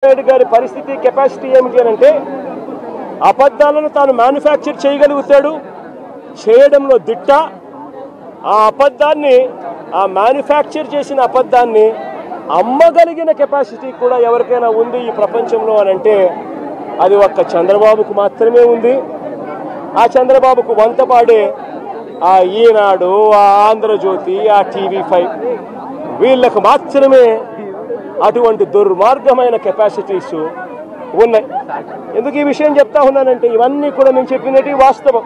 నాయుడు గారి పరిస్థితి కెపాసిటీ ఏమిటి అంటే అబద్ధాలను తాను మ్యానుఫ్యాక్చర్ చేయగలుగుతాడు, చేయడంలో దిట్ట. ఆ అబద్ధాన్ని, ఆ మ్యానుఫ్యాక్చర్ చేసిన అబద్ధాన్ని అమ్మగలిగిన కెపాసిటీ కూడా ఎవరికైనా ఉంది ఈ ప్రపంచంలో అని అంటే అది ఒక్క చంద్రబాబుకు మాత్రమే ఉంది. ఆ చంద్రబాబుకు వంతపాడే ఆ ఈనాడు, ఆ ఆంధ్రజ్యోతి, ఆ TV5 వీళ్ళకు మాత్రమే అటువంటి దుర్మార్గమైన కెపాసిటీస్ ఉన్నాయి. ఎందుకు ఈ విషయం చెప్తా ఉన్నానంటే ఇవన్నీ కూడా నేను చెప్పినట్టు వాస్తవం.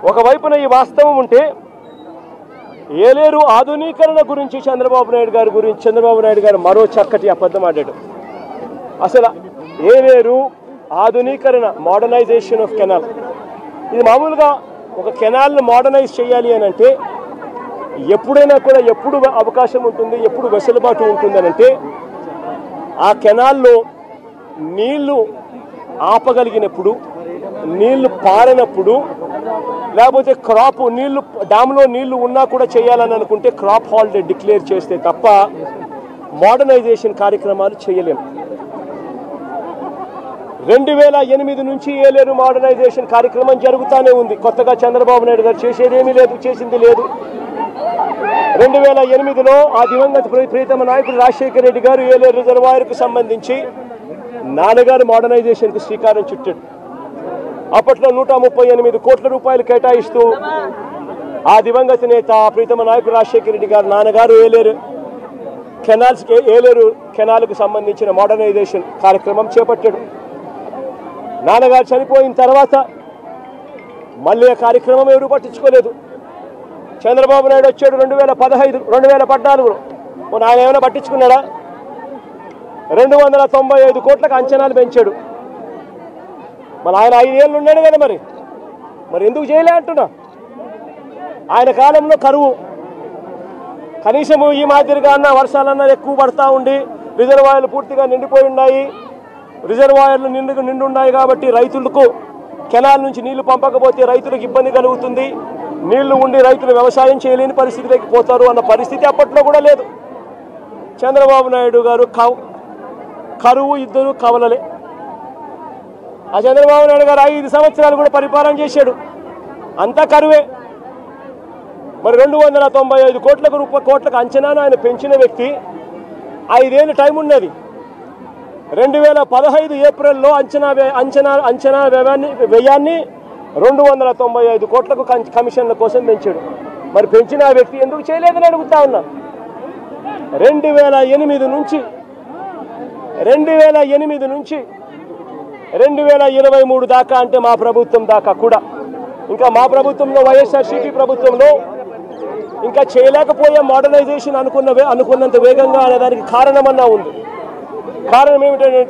ఒకవైపున ఈ వాస్తవం ఉంటే ఏలేరు ఆధునీకరణ గురించి చంద్రబాబు నాయుడు గారు మరో చక్కటి అబద్ధం ఆడాడు. అసలు ఏలేరు ఆధునీకరణ, మోడర్నైజేషన్ ఆఫ్ కెనాల్, ఇది మామూలుగా ఒక కెనాల్ను మోడర్నైజ్ చేయాలి అని అంటే ఎప్పుడైనా కూడా ఎప్పుడు అవకాశం ఉంటుంది, ఎప్పుడు వెసులుబాటు ఉంటుందనంటే ఆ కెనాల్లో నీళ్లు ఆపగలిగినప్పుడు, నీళ్లు పారినప్పుడు, లేకపోతే క్రాప్ నీళ్లు డ్యామ్లో నీళ్లు ఉన్నా కూడా చేయాలని అనుకుంటే క్రాప్ హాలిడే డిక్లేర్ చేస్తే తప్ప మోడర్నైజేషన్ కార్యక్రమాలు చేయలేము. 2008 నుంచి ఏలేరు మోడర్నైజేషన్ కార్యక్రమం జరుగుతూనే ఉంది. కొత్తగా చంద్రబాబు నాయుడు గారు చేసేదేమీ లేదు, చేసింది లేదు. 2008లో ఆ దివంగత ప్రీతమ నాయకుడు రాజశేఖర రెడ్డి గారు ఏలేరు రిజర్వాయర్కు సంబంధించి నాన్నగారు మోడర్నైజేషన్కు శ్రీకారం చుట్టాడు. అప్పట్లో 138 కోట్ల రూపాయలు కేటాయిస్తూ ఆ దివంగత నేత ప్రీతమ నాయకుడు రాజశేఖర రెడ్డి గారు నాన్నగారు ఏలేరు కెనాల్కు సంబంధించిన మోడర్నైజేషన్ కార్యక్రమం చేపట్టాడు. నాన్నగారు చనిపోయిన తర్వాత మళ్ళీ ఆ కార్యక్రమం ఎవరు పట్టించుకోలేదు. చంద్రబాబు నాయుడు వచ్చాడు 2014లో. ఆయన ఏమైనా పట్టించుకున్నాడా? 295 కోట్లకు అంచనాలు పెంచాడు. మరి ఆయన 5 ఏళ్ళు ఉన్నాడు కదా, మరి ఎందుకు చేయలే అంటున్నా. ఆయన కాలంలో కరువు, కనీసం ఈ మాదిరిగా అన్న వర్షాలన్నా ఎక్కువ పడతా ఉండి రిజర్వాయర్లు పూర్తిగా నిండిపోయి ఉన్నాయి. రిజర్వాయర్లు నిండున్నాయి కాబట్టి రైతులకు కెనాల్ నుంచి నీళ్లు పంపకపోతే రైతులకు ఇబ్బంది కలుగుతుంది, నీళ్లు ఉండి రైతులు వ్యవసాయం చేయలేని పరిస్థితిలోకి పోతారు అన్న పరిస్థితి అప్పట్లో కూడా లేదు. చంద్రబాబు నాయుడు గారు కరువు ఇద్దరు కవలలే. ఆ చంద్రబాబు నాయుడు గారు 5 సంవత్సరాలు కూడా పరిపాలన చేశాడు, అంతా కరువే. మరి 295 కోట్లకు అంచనాను ఆయన పెంచిన వ్యక్తి 5 ఏళ్ళు టైం ఉన్నది. 2015 ఏప్రిల్లో అంచనా వ్యయాన్ని 295 కోట్లకు కమిషన్ల కోసం పెంచాడు. మరి పెంచిన ఆ వ్యక్తి ఎందుకు చేయలేదని అడుగుతా ఉన్నా. 2008 నుంచి 2023 దాకా అంటే మా ప్రభుత్వం దాకా కూడా, ఇంకా మా ప్రభుత్వంలో వైఎస్ఆర్సీపీ ప్రభుత్వంలో ఇంకా చేయలేకపోయే మోడర్నైజేషన్ అనుకున్నంత వేగంగా అనేదానికి కారణమన్నా ఉంది. కారణం ఏమిటంటే